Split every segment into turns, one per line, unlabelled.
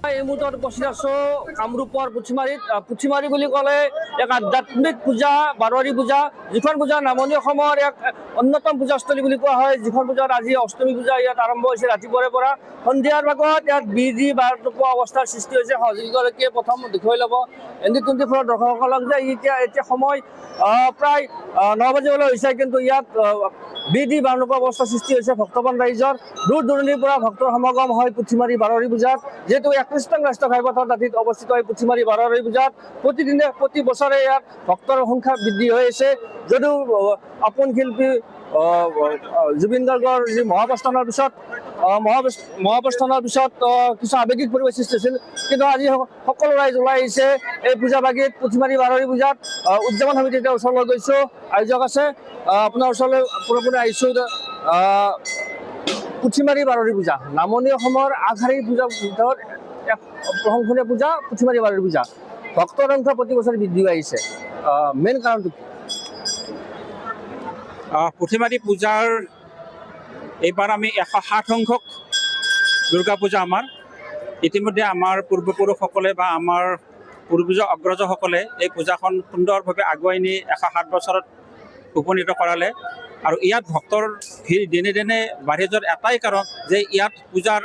এই মুহূৰ্তত উপস্থিত আছো কামৰূপৰ পুথিমাৰী বুলি ক'লে এক আধ্যাত্মিক পূজা বাৰোৱাৰী পূজা, যিখন পূজা নামনি অসমৰ এক অন্যতম পূজাস্থলী বুলি কোৱা হয়। যিখন পূজাত আজি অষ্টমী পূজা ইয়াত আৰম্ভ হৈছে ৰাতিপুৱাৰে পৰা। সন্ধিয়াৰ ভাগত ইয়াত বিধি বাৰ নোপোৱা অৱস্থাৰ সৃষ্টি হৈছে। সহযোগীগৰাকীয়ে প্ৰথম দেখুৱাই ল'ব ND24 দৰ্শকসকলক যে এতিয়া সময় প্ৰায় 9 বাজিবলৈ হৈছে, কিন্তু ইয়াত বিধি বাৰ নোপোৱা অৱস্থাৰ সৃষ্টি হৈছে। ভক্তপ্ৰাণ ৰাইজৰ দূৰ দূৰণিৰ পৰা ভক্তৰ সমাগম হয় পুথিমাৰী বাৰোৱাৰী পূজাত। যিহেতু 31 নং ৰাষ্ট্ৰীয় ঘাইপথৰ দাঁতিত অৱস্থিত হয় পুথিমাৰী বাৰোৱাৰী পূজাত। প্ৰতি বছৰে ইয়াত ভক্তৰ সংখ্যা বৃদ্ধি হৈ আছে। যদিও আপোন শিল্পী জুবিন গাৰ্গৰ যি মহাপ্ৰস্থানৰ পিছত কিছু আৱেগিক পৰিৱেশ সৃষ্টি হৈছিল, কিন্তু আজি সকলো ৰাইজ ওলাই আহিছে এই পূজা ভাগিত পুথিমাৰী বাৰোৱাৰী পূজাত। উদযাপন সমিতিৰ ওচৰলৈ গৈছোঁ, আয়োজক আছে, আপোনাৰ ওচৰলৈ পুৰণি আহিছোঁ। পুথিমাৰী বাৰোৱাৰী পূজা নামনি অসমৰ আগশাৰীৰ পূজাৰ ভিতৰত এক প্ৰশংসনীয় পূজা পুথিমাৰী বাৰোৱাৰী পূজা। ভক্তৰ সংখ্যা প্ৰতি বছৰে বৃদ্ধি হৈ আহিছে। মেইন কাৰণটো
পুথিমাৰী পূজাৰ এইবাৰ আমি 107 সংখ্যক দুৰ্গা পূজা আমাৰ। ইতিমধ্যে আমাৰ পূৰ্বপুৰুষসকলে বা আমাৰ পূৰ্বজ অগ্ৰজসকলে এই পূজাখন সুন্দৰভাৱে আগুৱাই নি 107 বছৰত উপনীত কৰালে। আৰু ইয়াত ভক্তৰ ভিৰ দিনে দিনে বাঢ়ি যোৱাৰ এটাই কাৰণ যে ইয়াত পূজাৰ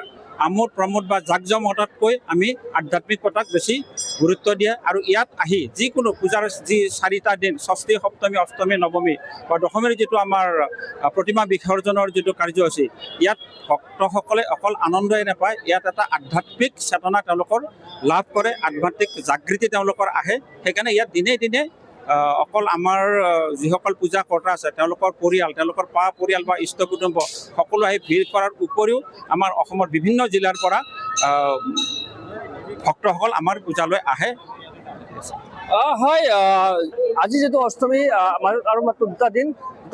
আমোদ প্ৰমোদ বা জাকজমকতাতকৈ আমি আধ্যাত্মিকতাক বেছি গুৰুত্ব দিয়ে। আৰু ইয়াত আহি যিকোনো পূজাৰ যি 4টা দিন, ষষ্ঠী, সপ্তমী, অষ্টমী, নৱমী বা দশমীৰ যিটো আমাৰ প্ৰতিমা বিসৰ্জনৰ যিটো কাৰ্যসূচী, ইয়াত ভক্তসকলে অকল আনন্দই নাপায়, ইয়াত এটা আধ্যাত্মিক চেতনা তেওঁলোকৰ লাভ কৰে, আধ্যাত্মিক জাগৃতি তেওঁলোকৰ আহে। সেইকাৰণে ইয়াত দিনে দিনে অকল আমাৰ যিসকল পূজা কৰ্তা আছে তেওঁলোকৰ পৰিয়াল, তেওঁলোকৰ পৰিয়াল বা ইষ্ট কুটুম্ব সকলো আহি ভিৰ কৰাৰ উপৰিও আমাৰ অসমৰ বিভিন্ন জিলাৰ পৰা ভক্তসকল আমাৰ পূজালৈ আহে।
হয়, আজি যিটো অষ্টমী আৰু মাত্ৰ দুটা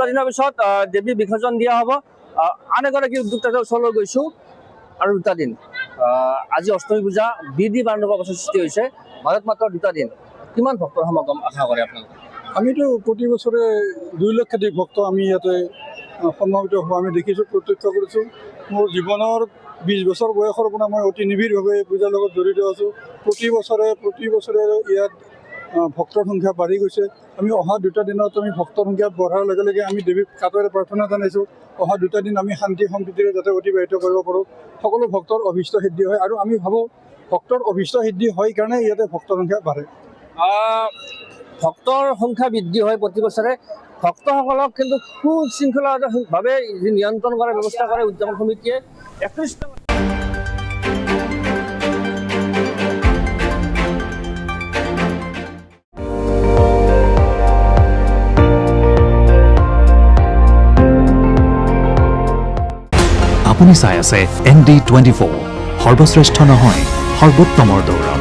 দিনৰ পিছত দেৱী বিসৰ্জন দিয়া হ'ব। আন এগৰাকী উদ্যোক্তাৰ ওচৰলৈ গৈছোঁ, আৰু 2টা দিন আজি অষ্টমী পূজা, বিধি বাৰ নোপোৱা অৱস্থাৰ সৃষ্টি হৈছে। মাজত মাত্ৰ 2টা দিন, কিমান ভক্তৰ সমাগম আশা কৰে আপোনালোকে?
আমিতো প্ৰতি বছৰে 2 লক্ষাধিক ভক্ত আমি ইয়াতে সমাবেত হোৱা আমি দেখিছোঁ, প্ৰত্যক্ষ কৰিছোঁ। মোৰ জীৱনৰ 20 বছৰ বয়সৰ পৰা মই অতি নিবিড়ভাৱে পূজাৰ লগত জড়িত আছোঁ। প্ৰতি বছৰে ইয়াত ভক্তৰ সংখ্যা বাঢ়ি গৈছে। আমি অহা 2টা দিনত আমি ভক্তৰ সংখ্যা বঢ়াৰ লগে লগে আমি দেৱীক কাটৰে প্ৰাৰ্থনা জনাইছোঁ, অহা 2টা দিন আমি শান্তি সম্প্ৰীতিৰে যাতে অতিবাহিত কৰিব পাৰোঁ, সকলো ভক্তৰ অভীষ্ট সিদ্ধি হয়। আৰু আমি ভাবোঁ ভক্তৰ অভীষ্ট সিদ্ধি হয় কাৰণে ইয়াতে ভক্তৰ সংখ্যা বাঢ়ে।
ভক্তৰ সংখ্যা বৃদ্ধি হয় প্ৰতি বছৰে। ভক্তসকলক কিন্তু সুশৃংখলাভাৱে যি নিয়ন্ত্ৰণ কৰাৰ ব্যৱস্থা কৰে উদযাপন সমিতিয়ে। 31
আপুনি চাই আছে ND24, সৰ্বশ্ৰেষ্ঠ নহয় সৰ্বোত্তমৰ দৌৰ।